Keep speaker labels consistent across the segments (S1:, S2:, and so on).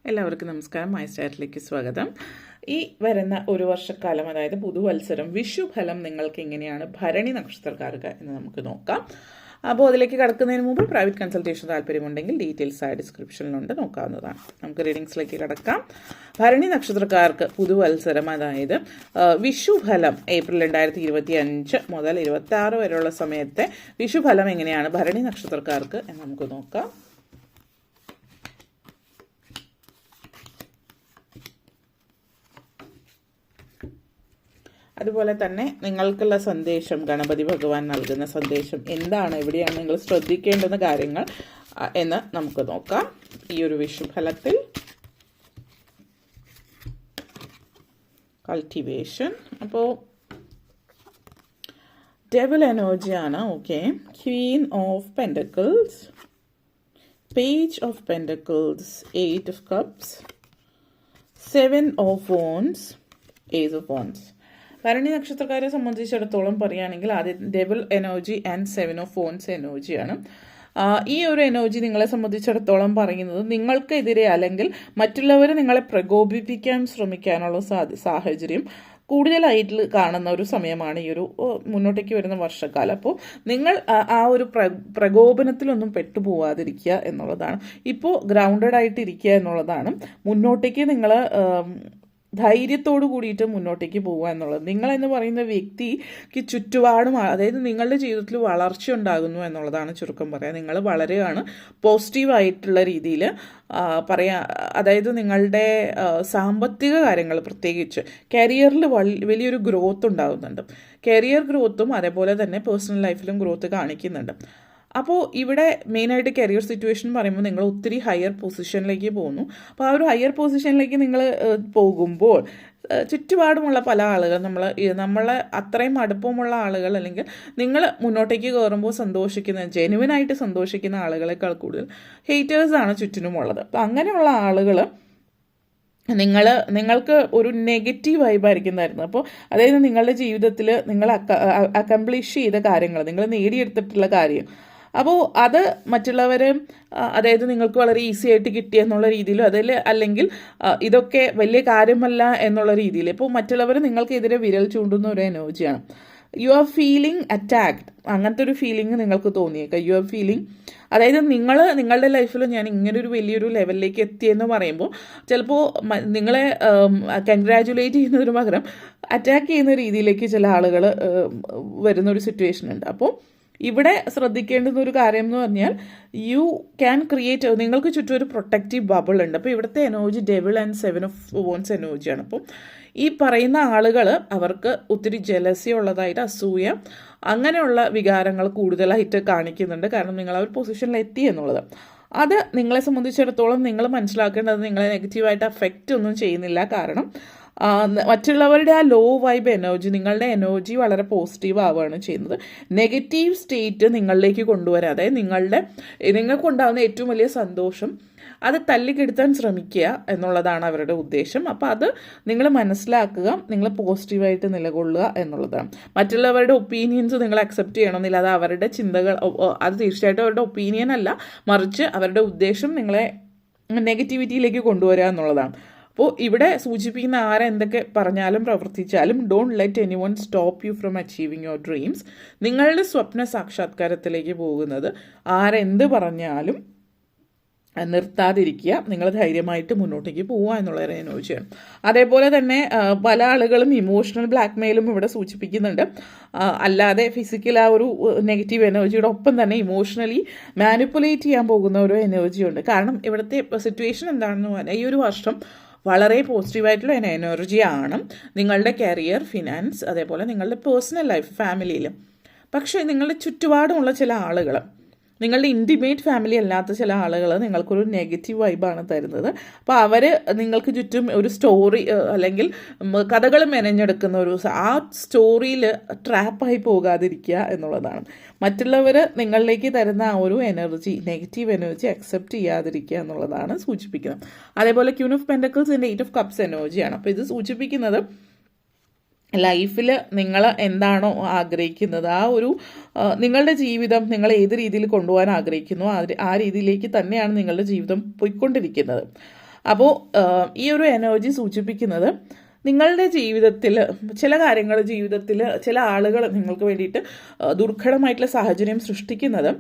S1: എല്ലാവർക്കും നമസ്കാരം. മൈ സ്റ്റാറ്റിലേക്ക് സ്വാഗതം. ഈ വരുന്ന ഒരു വർഷക്കാലം, അതായത് പുതുവത്സരം, വിഷുഫലം നിങ്ങൾക്ക് എങ്ങനെയാണ് ഭരണി നക്ഷത്രക്കാർക്ക് എന്ന് നമുക്ക് നോക്കാം. അപ്പോൾ അതിലേക്ക് കടക്കുന്നതിന് മുമ്പ് പ്രൈവറ്റ് കൺസൾട്ടേഷൻ താല്പര്യമുണ്ടെങ്കിൽ ഡീറ്റെയിൽസ് ആയി ഡിസ്ക്രിപ്ഷനിലുണ്ട്, നോക്കാവുന്നതാണ്. നമുക്ക് റീഡിങ്സിലേക്ക് കിടക്കാം. ഭരണി നക്ഷത്രക്കാർക്ക് പുതുവത്സരം, അതായത് വിഷുഫലം ഏപ്രിൽ 2025 മുതൽ 26 വരെയുള്ള സമയത്തെ വിഷുഫലം എങ്ങനെയാണ് ഭരണി നക്ഷത്രക്കാർക്ക് എന്ന് നമുക്ക് നോക്കാം. അതുപോലെ തന്നെ നിങ്ങൾക്കുള്ള സന്ദേശം, ഗണപതി ഭഗവാൻ നൽകുന്ന സന്ദേശം എന്താണ്, എവിടെയാണ് നിങ്ങൾ ശ്രദ്ധിക്കേണ്ടുന്ന കാര്യങ്ങൾ എന്ന് നമുക്ക് നോക്കാം. ഈ ഒരു വിഷുഫലത്തിൽ കൾട്ടിവേഷൻ, അപ്പോൾ ഡെവിൾ എനർജിയാണ്. Okay, queen of pentacles, page of pentacles, 8 of cups, 7 of wands, ace of wands. ഭരണി നക്ഷത്രക്കാരെ സംബന്ധിച്ചിടത്തോളം പറയുകയാണെങ്കിൽ ആദ്യം devil energy and 7 of wands എനർജിയാണ്. ഈ ഒരു എനർജി നിങ്ങളെ സംബന്ധിച്ചിടത്തോളം പറയുന്നത് നിങ്ങൾക്കെതിരെ അല്ലെങ്കിൽ മറ്റുള്ളവരെ നിങ്ങളെ പ്രകോപിപ്പിക്കാൻ ശ്രമിക്കാനുള്ള സാഹചര്യം കൂടുതലായിട്ട് കാണുന്ന ഒരു സമയമാണ് ഈ ഒരു മുന്നോട്ടേക്ക് വരുന്ന വർഷക്കാലം. അപ്പോൾ നിങ്ങൾ ആ ഒരു പ്രകോപനത്തിലൊന്നും പെട്ടുപോവാതിരിക്കുക എന്നുള്ളതാണ്. ഇപ്പോൾ ഗ്രൗണ്ടഡ് ആയിട്ട് ഇരിക്കുക എന്നുള്ളതാണ്. മുന്നോട്ടേക്ക് നിങ്ങൾ ധൈര്യത്തോടു കൂടിയിട്ട് മുന്നോട്ടേക്ക് പോകുക എന്നുള്ളത്. നിങ്ങളെന്ന് പറയുന്ന വ്യക്തിക്ക് ചുറ്റുപാടും, അതായത് നിങ്ങളുടെ ജീവിതത്തിൽ വളർച്ച ഉണ്ടാകുന്നു എന്നുള്ളതാണ് ചുരുക്കം പറയാം. നിങ്ങൾ വളരെയാണ് പോസിറ്റീവായിട്ടുള്ള രീതിയിൽ അതായത് നിങ്ങളുടെ സാമ്പത്തിക കാര്യങ്ങൾ, പ്രത്യേകിച്ച് കരിയറിൽ വലിയൊരു ഗ്രോത്ത് ഉണ്ടാകുന്നുണ്ട്. കരിയർ ഗ്രോത്തും അതേപോലെ തന്നെ പേഴ്സണൽ ലൈഫിലും ഗ്രോത്ത് കാണിക്കുന്നുണ്ട്. അപ്പോൾ ഇവിടെ മെയിനായിട്ട് കരിയർ സിറ്റുവേഷൻ പറയുമ്പോൾ നിങ്ങൾ ഒത്തിരി ഹയർ പൊസിഷനിലേക്ക് പോകുന്നു. അപ്പോൾ ആ ഒരു ഹയർ പൊസിഷനിലേക്ക് നിങ്ങൾ പോകുമ്പോൾ ചുറ്റുപാടുമുള്ള പല ആളുകൾ, നമ്മളെ അത്രയും അടുപ്പമുള്ള ആളുകൾ, അല്ലെങ്കിൽ നിങ്ങൾ മുന്നോട്ടേക്ക് കയറുമ്പോൾ സന്തോഷിക്കുന്ന, ജെനുവിനായിട്ട് സന്തോഷിക്കുന്ന ആളുകളെക്കാൾ കൂടുതൽ ഹേറ്റേഴ്സാണ് ചുറ്റിനുമുള്ളത്. അപ്പോൾ അങ്ങനെയുള്ള ആളുകൾ നിങ്ങൾക്ക് ഒരു നെഗറ്റീവ് വൈബായിരിക്കുന്നതായിരുന്നു. അപ്പോൾ അതായത് നിങ്ങളുടെ ജീവിതത്തിൽ നിങ്ങൾ അക്കംപ്ലിഷ് ചെയ്ത കാര്യങ്ങൾ, നിങ്ങൾ നേടിയെടുത്തിട്ടുള്ള കാര്യം, അപ്പോൾ അത് മറ്റുള്ളവർ, അതായത് നിങ്ങൾക്ക് വളരെ ഈസി ആയിട്ട് കിട്ടിയെന്നുള്ള രീതിയിലും അല്ലെങ്കിൽ ഇതൊക്കെ വലിയ കാര്യമല്ല എന്നുള്ള രീതിയിൽ ഇപ്പോൾ മറ്റുള്ളവർ നിങ്ങൾക്കെതിരെ വിരൽ ചൂണ്ടുന്ന ഒരു എനർജിയാണ്. യു ആർ ഫീലിംഗ് അറ്റാക്ഡ്, അങ്ങനത്തെ ഒരു ഫീലിംഗ് നിങ്ങൾക്ക് തോന്നിയേക്കാം. യു ആർ ഫീലിംഗ്, അതായത് നിങ്ങളുടെ ലൈഫിൽ ഞാൻ ഇങ്ങനൊരു വലിയൊരു ലെവലിലേക്ക് എത്തിയെന്ന് പറയുമ്പോൾ ചിലപ്പോൾ നിങ്ങളെ കൺഗ്രാജുലേറ്റ് ചെയ്യുന്നതിന് പകരം അറ്റാക്ക് ചെയ്യുന്ന രീതിയിലേക്ക് ചില ആളുകൾ വരുന്നൊരു സിറ്റുവേഷൻ ഉണ്ട്. അപ്പോൾ ഇവിടെ ശ്രദ്ധിക്കേണ്ടുന്ന ഒരു കാര്യം എന്ന് പറഞ്ഞാൽ യു ക്യാൻ ക്രിയേറ്റ്, നിങ്ങൾക്ക് ചുറ്റും ഒരു പ്രൊട്ടക്റ്റീവ് ബബിൾ ഉണ്ട്. അപ്പോൾ ഇവിടുത്തെ energy devil and 7 of wands എനർജിയാണ്. അപ്പോൾ ഈ പറയുന്ന ആളുകൾ അവർക്ക് ഒത്തിരി ജലസി ഉള്ളതായിട്ട്, അസൂയ, അങ്ങനെയുള്ള വികാരങ്ങൾ കൂടുതലായിട്ട് കാണിക്കുന്നുണ്ട്. കാരണം നിങ്ങൾ ആ ഒരു പൊസിഷനിൽ എത്തി എന്നുള്ളത്. അത് നിങ്ങളെ സംബന്ധിച്ചിടത്തോളം നിങ്ങൾ മനസ്സിലാക്കേണ്ടത് നിങ്ങളെ നെഗറ്റീവായിട്ട് അഫക്റ്റ് ഒന്നും ചെയ്യുന്നില്ല. കാരണം മറ്റുള്ളവരുടെ ആ ലോ വൈബ് എനർജി, നിങ്ങളുടെ എനർജി വളരെ പോസിറ്റീവ് ആവുകയാണ് ചെയ്യുന്നത്. നെഗറ്റീവ് സ്റ്റേറ്റ് നിങ്ങളിലേക്ക് കൊണ്ടുവരാം. അതായത് നിങ്ങൾക്കുണ്ടാകുന്ന ഏറ്റവും വലിയ സന്തോഷം അത് തല്ലിക്കെടുത്താൻ ശ്രമിക്കുക എന്നുള്ളതാണ് അവരുടെ ഉദ്ദേശം. അപ്പോൾ അത് നിങ്ങൾ മനസ്സിലാക്കുക, നിങ്ങൾ പോസിറ്റീവായിട്ട് നിലകൊള്ളുക എന്നുള്ളതാണ്. മറ്റുള്ളവരുടെ ഒപ്പീനിയൻസ് നിങ്ങൾ അക്സെപ്റ്റ് ചെയ്യണമെന്നില്ല. അത് അവരുടെ ചിന്തകൾ, അത് തീർച്ചയായിട്ടും അവരുടെ ഒപ്പീനിയൻ അല്ല, മറിച്ച് അവരുടെ ഉദ്ദേശം നിങ്ങളെ നെഗറ്റിവിറ്റിയിലേക്ക് കൊണ്ടുവരിക എന്നുള്ളതാണ്. അപ്പോൾ ഇവിടെ സൂചിപ്പിക്കുന്ന ആരെന്തൊക്കെ പറഞ്ഞാലും പ്രവർത്തിച്ചാലും don't let anyone stop you from achieving your dreams. നിങ്ങളുടെ സ്വപ്ന സാക്ഷാത്കാരത്തിലേക്ക് പോകുന്നത് ആരെന്ത് പറഞ്ഞാലും നിർത്താതിരിക്കുക. നിങ്ങൾ ധൈര്യമായിട്ട് മുന്നോട്ടേക്ക് പോവുക എന്നുള്ളൊരു എനർജിയാണ്. അതേപോലെ തന്നെ പല ആളുകളും ഇമോഷണൽ ബ്ലാക്ക്മെയിലും ഇവിടെ സൂചിപ്പിക്കുന്നുണ്ട്. അല്ലാതെ ഫിസിക്കൽ ആ ഒരു നെഗറ്റീവ് എനർജിയുടെ ഒപ്പം തന്നെ ഇമോഷണലി മാനിപ്പുലേറ്റ് ചെയ്യാൻ പോകുന്ന ഒരു എനർജിയുണ്ട്. കാരണം ഇവിടുത്തെ സിറ്റുവേഷൻ എന്താണെന്ന് പറഞ്ഞാൽ ഈ ഒരു വർഷം വളരെ പോസിറ്റീവായിട്ടുള്ള എനർജിയാണ് നിങ്ങളുടെ കരിയർ, ഫിനാൻസ്, അതേപോലെ നിങ്ങളുടെ പേഴ്സണൽ ലൈഫ്, ഫാമിലിയിലും. പക്ഷേ നിങ്ങളുടെ ചുറ്റുപാടുമുള്ള ചില ആളുകൾ, നിങ്ങളുടെ ഇൻറ്റിമേറ്റ് ഫാമിലി അല്ലാത്ത ചില ആളുകൾ നിങ്ങൾക്കൊരു നെഗറ്റീവ് വൈബാണ് തരുന്നത്. അപ്പോൾ അവർ നിങ്ങൾക്ക് ചുറ്റും ഒരു സ്റ്റോറി അല്ലെങ്കിൽ കഥകൾ മെനഞ്ഞെടുക്കുന്ന ആ സ്റ്റോറിയിൽ ട്രാപ്പായി പോകാതിരിക്കുക എന്നുള്ളതാണ്. മറ്റുള്ളവർ നിങ്ങളിലേക്ക് തരുന്ന ആ ഒരു എനർജി, നെഗറ്റീവ് എനർജി അക്സെപ്റ്റ് ചെയ്യാതിരിക്കുക എന്നുള്ളതാണ് സൂചിപ്പിക്കുന്നത്. അതേപോലെ ക്യൂൻ ഓഫ് പെൻറ്റക്കിൾസിൻ്റെ 8 ഓഫ് കപ്സ് എനർജിയാണ്. അപ്പോൾ ഇത് സൂചിപ്പിക്കുന്നത് ലൈഫിൽ നിങ്ങൾ എന്താണോ ആഗ്രഹിക്കുന്നത്, ആ ഒരു നിങ്ങളുടെ ജീവിതം നിങ്ങൾ ഏത് രീതിയിൽ കൊണ്ടുപോകാൻ ആഗ്രഹിക്കുന്നു ആ രീതിയിലേക്ക് തന്നെയാണ് നിങ്ങളുടെ ജീവിതം പോയിക്കൊണ്ടിരിക്കുന്നത്. അപ്പോൾ ഈ ഒരു എനർജി സൂചിപ്പിക്കുന്നത് നിങ്ങളുടെ ജീവിതത്തിൽ ചില കാര്യങ്ങൾ, ജീവിതത്തിൽ ചില ആളുകൾ നിങ്ങൾക്ക് വേണ്ടിയിട്ട് ദുർഘടമായിട്ടുള്ള സാഹചര്യം സൃഷ്ടിക്കുന്നത്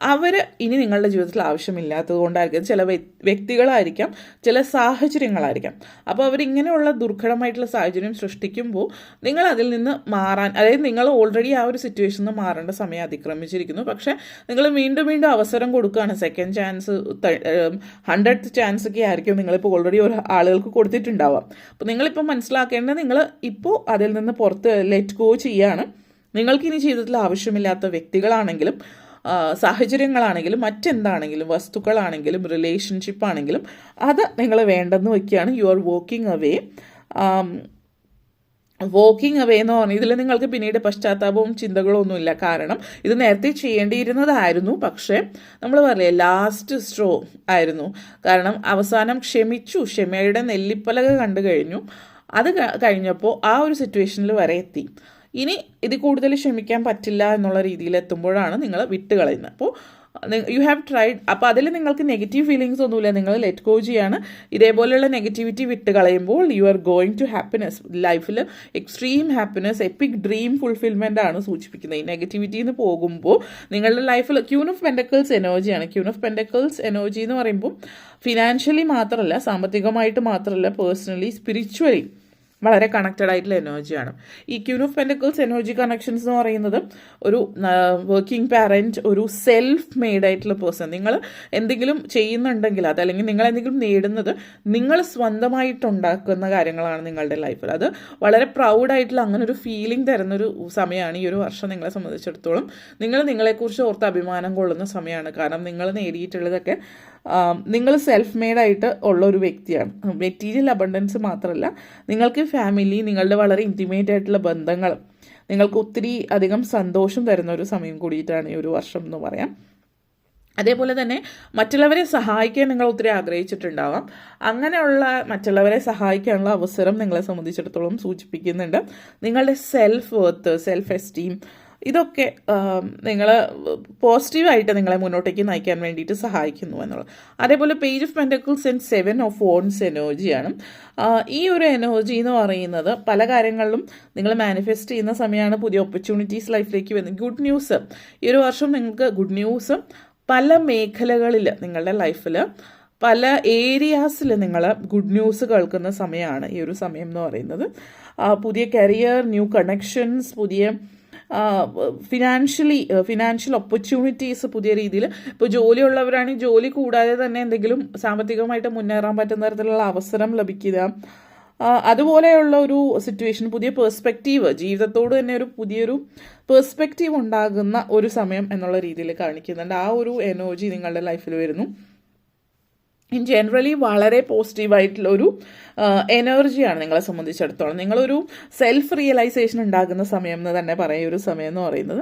S1: അവർ ഇനി നിങ്ങളുടെ ജീവിതത്തിൽ ആവശ്യമില്ലാത്തത് കൊണ്ടായിരിക്കും. ചില വ്യക്തികളായിരിക്കാം, ചില സാഹചര്യങ്ങളായിരിക്കാം. അപ്പോൾ അവരിങ്ങനെയുള്ള ദുർഘടമായിട്ടുള്ള സാഹചര്യം സൃഷ്ടിക്കുമ്പോൾ നിങ്ങൾ അതിൽ നിന്ന് മാറാൻ, അതായത് നിങ്ങൾ ഓൾറെഡി ആ ഒരു സിറ്റുവേഷനിൽ നിന്ന് മാറേണ്ട സമയം അതിക്രമിച്ചിരിക്കുന്നു. പക്ഷേ നിങ്ങൾ വീണ്ടും വീണ്ടും അവസരം കൊടുക്കുകയാണ്. സെക്കൻഡ് ചാൻസ്, 100th ചാൻസ് ഒക്കെ ആയിരിക്കും നിങ്ങളിപ്പോൾ ഓൾറെഡി ഒരു ആളുകൾക്ക് കൊടുത്തിട്ടുണ്ടാവാം. അപ്പോൾ നിങ്ങളിപ്പോൾ മനസ്സിലാക്കേണ്ടത്, നിങ്ങൾ ഇപ്പോൾ അതിൽ നിന്ന് പുറത്ത് ലെറ്റ് ഗോ ചെയ്യാണ്. നിങ്ങൾക്കിനി ജീവിതത്തിൽ ആവശ്യമില്ലാത്ത വ്യക്തികളാണെങ്കിലും സാഹചര്യങ്ങളാണെങ്കിലും മറ്റെന്താണെങ്കിലും വസ്തുക്കളാണെങ്കിലും റിലേഷൻഷിപ്പ് ആണെങ്കിലും അത് നിങ്ങൾ വേണ്ടെന്ന് വയ്ക്കുകയാണ്. You are walking away. Walking away എന്ന് പറഞ്ഞാൽ ഇതിൽ നിങ്ങൾക്ക് പിന്നീട് പശ്ചാത്താപവും ചിന്തകളോ ഒന്നുമില്ല. കാരണം ഇത് നേരത്തെ ചെയ്യേണ്ടിയിരുന്നതായിരുന്നു, പക്ഷേ നമ്മൾ പറയില്ലേ ലാസ്റ്റ് സ്ട്രോ ആയിരുന്നു. കാരണം അവസാനം ക്ഷമിച്ചു, ക്ഷമയുടെ നെല്ലിപ്പലക കണ്ടു കഴിഞ്ഞു. അത് കഴിഞ്ഞപ്പോൾ ആ ഒരു സിറ്റുവേഷനിൽ വരെ എത്തി. ഇനി ഇത് കൂടുതൽ ക്ഷമിക്കാൻ പറ്റില്ല എന്നുള്ള രീതിയിൽ എത്തുമ്പോഴാണ് നിങ്ങൾ വിട്ടുകളയുന്നത്. അപ്പോൾ യു ഹാവ് ട്രൈഡ്. അപ്പോൾ അതിൽ നിങ്ങൾക്ക് നെഗറ്റീവ് ഫീലിങ്സ് ഒന്നുമില്ല, നിങ്ങൾ ലെറ്റ് ഗോ ചെയ്യാണ്. ഇതേപോലെയുള്ള നെഗറ്റിവിറ്റി വിട്ട് കളയുമ്പോൾ you are going to happiness. ലൈഫിൽ extreme happiness, epic dream fulfilment ആണ് സൂചിപ്പിക്കുന്നത്. ഈ നെഗറ്റിവിറ്റിയിൽ നിന്ന് പോകുമ്പോൾ നിങ്ങളുടെ ലൈഫിൽ ക്യൂൻ ഓഫ് പെൻഡക്കിൾസ് എനർജിയാണ്. ക്യൂൻ ഓഫ് പെൻഡക്കിൾസ് എനർജി എന്ന് പറയുമ്പോൾ ഫിനാൻഷ്യലി മാത്രമല്ല, സാമ്പത്തികമായിട്ട് മാത്രമല്ല, പേഴ്സണലി സ്പിരിച്വലി വളരെ കണക്റ്റഡ് ആയിട്ടുള്ള എനർജിയാണ്. ഈ queen of pentacles energy connections എന്ന് പറയുന്നത് ഒരു വർക്കിംഗ് പാരൻറ്റ്, ഒരു സെൽഫ് മെയ്ഡ് ആയിട്ടുള്ള പേഴ്സൺ. നിങ്ങൾ എന്തെങ്കിലും ചെയ്യുന്നുണ്ടെങ്കിൽ അതല്ലെങ്കിൽ നിങ്ങൾ എന്തെങ്കിലും നേടുന്നത് നിങ്ങൾ സ്വന്തമായിട്ടുണ്ടാക്കുന്ന കാര്യങ്ങളാണ് നിങ്ങളുടെ ലൈഫിൽ. അത് വളരെ പ്രൗഡായിട്ടുള്ള അങ്ങനെ ഒരു ഫീലിംഗ് തരുന്നൊരു സമയമാണ് ഈ ഒരു വർഷം നിങ്ങളെ സംബന്ധിച്ചിടത്തോളം. നിങ്ങൾ നിങ്ങളെക്കുറിച്ച് ഓർത്ത് അഭിമാനം കൊള്ളുന്ന സമയമാണ്. കാരണം നിങ്ങൾ നേടിയിട്ടുള്ളതൊക്കെ നിങ്ങൾ സെൽഫ് മെയ്ഡായിട്ട് ഉള്ള ഒരു വ്യക്തിയാണ്. മെറ്റീരിയൽ അബണ്ടൻസ് മാത്രമല്ല, നിങ്ങൾക്ക് ഫാമിലി, നിങ്ങളുടെ വളരെ ഇൻറ്റിമേറ്റ് ആയിട്ടുള്ള ബന്ധങ്ങൾ, നിങ്ങൾക്ക് ഒത്തിരി അധികം സന്തോഷം തരുന്ന ഒരു സമയം കൂടിയിട്ടാണ് ഈ ഒരു വർഷം എന്ന് പറയാം. അതേപോലെ തന്നെ മറ്റുള്ളവരെ സഹായിക്കാൻ നിങ്ങൾ ഒത്തിരി ആഗ്രഹിച്ചിട്ടുണ്ടാവാം. അങ്ങനെയുള്ള മറ്റുള്ളവരെ സഹായിക്കാനുള്ള അവസരം നിങ്ങളെ സംബന്ധിച്ചിടത്തോളം സൂചിപ്പിക്കുന്നുണ്ട്. നിങ്ങളുടെ സെൽഫ് വർത്ത്, സെൽഫ് എസ്റ്റീം, ഇതൊക്കെ നിങ്ങൾ പോസിറ്റീവായിട്ട് നിങ്ങളെ മുന്നോട്ടേക്ക് നയിക്കാൻ വേണ്ടിയിട്ട് സഹായിക്കുന്നു എന്നുള്ളത്. അതേപോലെ page of pentacles and 7 of wands എനർജിയാണ്. ഈ ഒരു എനർജി എന്ന് പറയുന്നത് പല കാര്യങ്ങളിലും നിങ്ങൾ മാനിഫെസ്റ്റ് ചെയ്യുന്ന സമയമാണ്. പുതിയ ഓപ്പർച്യൂണിറ്റീസ് ലൈഫിലേക്ക് വരുന്നത്. ഗുഡ് ന്യൂസ്, ഈ ഒരു വർഷം നിങ്ങൾക്ക് ഗുഡ് ന്യൂസ് പല മേഖലകളിൽ, നിങ്ങളുടെ ലൈഫിൽ പല ഏരിയാസിൽ നിങ്ങൾ ഗുഡ് ന്യൂസ് കേൾക്കുന്ന സമയമാണ് ഈ ഒരു സമയം എന്ന് പറയുന്നത്. പുതിയ കരിയർ, ന്യൂ കണക്ഷൻസ്, പുതിയ ഫിനാൻഷ്യൽ ഓപ്പർച്യൂണിറ്റീസ് പുതിയ രീതിയിൽ. ഇപ്പോൾ ജോലിയുള്ളവരാണെങ്കിൽ ജോലി കൂടാതെ തന്നെ എന്തെങ്കിലും സാമ്പത്തികമായിട്ട് മുന്നേറാൻ പറ്റുന്ന തരത്തിലുള്ള അവസരം ലഭിക്കുക, അതുപോലെയുള്ള ഒരു സിറ്റുവേഷൻ, പുതിയ പേഴ്സ്പെക്റ്റീവ്, ജീവിതത്തോട് തന്നെ ഒരു പുതിയൊരു പേഴ്സ്പെക്റ്റീവ് ഉണ്ടാകുന്ന ഒരു സമയം എന്നുള്ള രീതിയിൽ കാണിക്കുന്നുണ്ട്. ആ ഒരു എനർജി നിങ്ങളുടെ ലൈഫിൽ വരുന്നു. ഇൻ ജനറലി വളരെ പോസിറ്റീവായിട്ടുള്ള ഒരു എനർജിയാണ് നിങ്ങളെ സംബന്ധിച്ചിടത്തോളം. നിങ്ങളൊരു സെൽഫ് റിയലൈസേഷൻ ഉണ്ടാകുന്ന സമയം എന്ന് തന്നെ പറയും ഈ ഒരു സമയം എന്ന് പറയുന്നത്.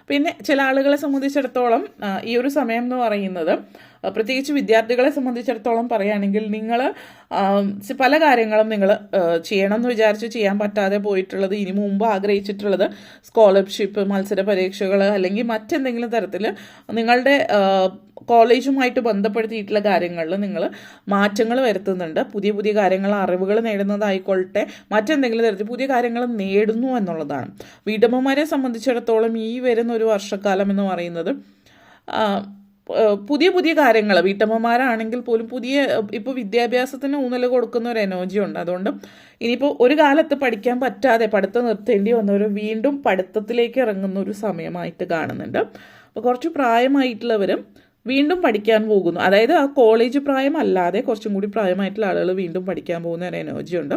S1: പിന്നെ ചില ആളുകളെ സംബന്ധിച്ചിടത്തോളം ഈ ഒരു സമയം എന്ന് പറയുന്നത്, പ്രത്യേകിച്ച് വിദ്യാർത്ഥികളെ സംബന്ധിച്ചിടത്തോളം പറയുകയാണെങ്കിൽ, നിങ്ങൾ പല കാര്യങ്ങളും നിങ്ങൾ ചെയ്യണം എന്ന് വിചാരിച്ച് ചെയ്യാൻ പറ്റാതെ പോയിട്ടുള്ളത്, ഇനി മുമ്പ് ആഗ്രഹിച്ചിട്ടുള്ളത്, സ്കോളർഷിപ്പ്, മത്സര പരീക്ഷകൾ അല്ലെങ്കിൽ മറ്റെന്തെങ്കിലും തരത്തിൽ നിങ്ങളുടെ കോളേജുമായിട്ട് ബന്ധപ്പെടുത്തിയിട്ടുള്ള കാര്യങ്ങളിൽ നിങ്ങൾ മാറ്റങ്ങൾ വരുത്തുന്നുണ്ട്. പുതിയ പുതിയ കാര്യങ്ങൾ, അറിവുകൾ നേടുന്നതായിക്കൊള്ളട്ടെ, മറ്റെന്തെങ്കിലും തരത്തിൽ പുതിയ കാര്യങ്ങൾ നേടുന്നു എന്നുള്ളതാണ്. വീട്ടമ്മമാരെ സംബന്ധിച്ചിടത്തോളം ഈ വരുന്ന ഒരു വർഷക്കാലം എന്ന് പറയുന്നത് പുതിയ പുതിയ കാര്യങ്ങൾ, വീട്ടമ്മമാരാണെങ്കിൽ പോലും പുതിയ, ഇപ്പോൾ വിദ്യാഭ്യാസത്തിന് ഊന്നൽ കൊടുക്കുന്ന ഒരു എനർജി ഉണ്ട്. അതുകൊണ്ട് ഇനിയിപ്പോൾ ഒരു കാലത്ത് പഠിക്കാൻ പറ്റാതെ പഠിത്തം നിർത്തേണ്ടി വന്നവർ വീണ്ടും പഠിത്തത്തിലേക്ക് ഇറങ്ങുന്ന ഒരു സമയമായിട്ട് കാണുന്നുണ്ട്. അപ്പോൾ കുറച്ച് പ്രായമായിട്ടുള്ളവരും വീണ്ടും പഠിക്കാൻ പോകുന്നു. അതായത് ആ കോളേജ് പ്രായം അല്ലാതെ കുറച്ചും കൂടി പ്രായമായിട്ടുള്ള ആളുകൾ വീണ്ടും പഠിക്കാൻ പോകുന്ന ഒരു എനർജി ഉണ്ട്.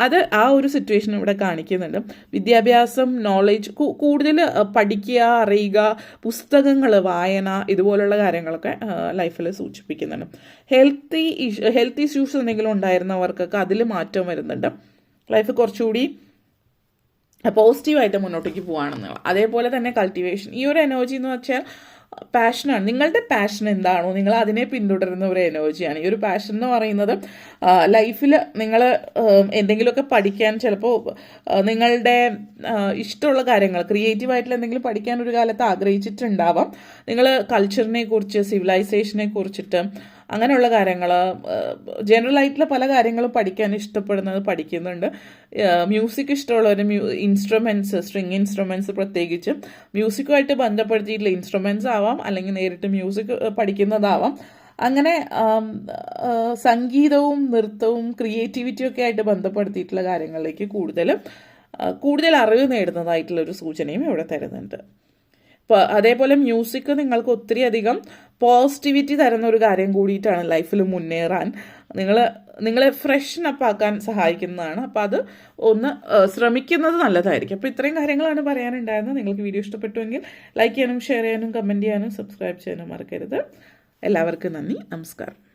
S1: അത് ആ ഒരു സിറ്റുവേഷൻ ഇവിടെ കാണിക്കുന്നുണ്ട്. വിദ്യാഭ്യാസം, നോളേജ്, കൂടുതൽ പഠിക്കുക, അറിയുക, പുസ്തകങ്ങൾ, വായന, ഇതുപോലുള്ള കാര്യങ്ങളൊക്കെ ലൈഫിൽ സൂചിപ്പിക്കുന്നുണ്ട്. ഹെൽത്ത് ഇഷ്യൂസ് എന്തെങ്കിലും ഉണ്ടായിരുന്നവർക്കൊക്കെ അതിൽ മാറ്റം വരുന്നുണ്ട്. ലൈഫ് കുറച്ചുകൂടി പോസിറ്റീവായിട്ട് മുന്നോട്ടേക്ക് പോവുകയാണെന്നുള്ളത്. അതേപോലെ തന്നെ കൾട്ടിവേഷൻ, ഈ ഒരു എനർജി എന്ന് വെച്ചാൽ പാഷനാണ്. നിങ്ങളുടെ പാഷൻ എന്താണോ നിങ്ങൾ അതിനെ പിന്തുടരുന്ന ഒരു എനർജിയാണ്. ഈ ഒരു പാഷൻ എന്ന് പറയുന്നത് ലൈഫിൽ നിങ്ങൾ എന്തെങ്കിലുമൊക്കെ പഠിക്കാൻ, ചിലപ്പോൾ നിങ്ങളുടെ ഇഷ്ടമുള്ള കാര്യങ്ങൾ, ക്രിയേറ്റീവായിട്ടുള്ള എന്തെങ്കിലും പഠിക്കാൻ ഒരു കാലത്ത് ആഗ്രഹിച്ചിട്ടുണ്ടാവാം. നിങ്ങൾ കൾച്ചറിനെ കുറിച്ച്, സിവിലൈസേഷനെ കുറിച്ചിട്ട്, അങ്ങനെയുള്ള കാര്യങ്ങൾ, ജനറൽ ആയിട്ടുള്ള പല കാര്യങ്ങളും പഠിക്കാൻ ഇഷ്ടപ്പെടുന്നത് പഠിക്കുന്നുണ്ട്. മ്യൂസിക് ഇഷ്ടമുള്ളവർ ഇൻസ്ട്രുമെൻറ്റ്സ്, സ്ട്രിങ് ഇൻസ്ട്രുമെൻറ്റ്സ് പ്രത്യേകിച്ചും മ്യൂസിക്കുമായിട്ട് ബന്ധപ്പെടുത്തിയിട്ടുള്ള ഇൻസ്ട്രുമെൻറ്റ്സ് ആവാം, അല്ലെങ്കിൽ നേരിട്ട് മ്യൂസിക് പഠിക്കുന്നതാവാം. അങ്ങനെ സംഗീതവും നൃത്തവും ക്രിയേറ്റിവിറ്റിയും ഒക്കെ ആയിട്ട് ബന്ധപ്പെടുത്തിയിട്ടുള്ള കാര്യങ്ങളിലേക്ക് കൂടുതൽ അറിവ് നേടുന്നതായിട്ടുള്ളൊരു സൂചനയും ഇവിടെ തരുന്നുണ്ട്. ഇപ്പോൾ അതേപോലെ മ്യൂസിക് നിങ്ങൾക്ക് ഒത്തിരി അധികം പോസിറ്റിവിറ്റി തരുന്ന ഒരു കാര്യം കൂടിയിട്ടാണ് ലൈഫിൽ മുന്നേറാൻ, നിങ്ങളെ ഫ്രഷ്നപ്പ് ആക്കാൻ സഹായിക്കുന്നതാണ്. അപ്പോൾ അത് ഒന്ന് ശ്രമിക്കുന്നത് നല്ലതായിരിക്കും. അപ്പോൾ ഇത്രയും കാര്യങ്ങളാണ് പറയാനുണ്ടായിരുന്നത്. നിങ്ങൾക്ക് വീഡിയോ ഇഷ്ടപ്പെട്ടുവെങ്കിൽ ലൈക്ക് ചെയ്യാനും ഷെയർ ചെയ്യാനും കമൻറ്റ് ചെയ്യാനും സബ്സ്ക്രൈബ് ചെയ്യാനും മറക്കരുത്. എല്ലാവർക്കും നന്ദി, നമസ്കാരം.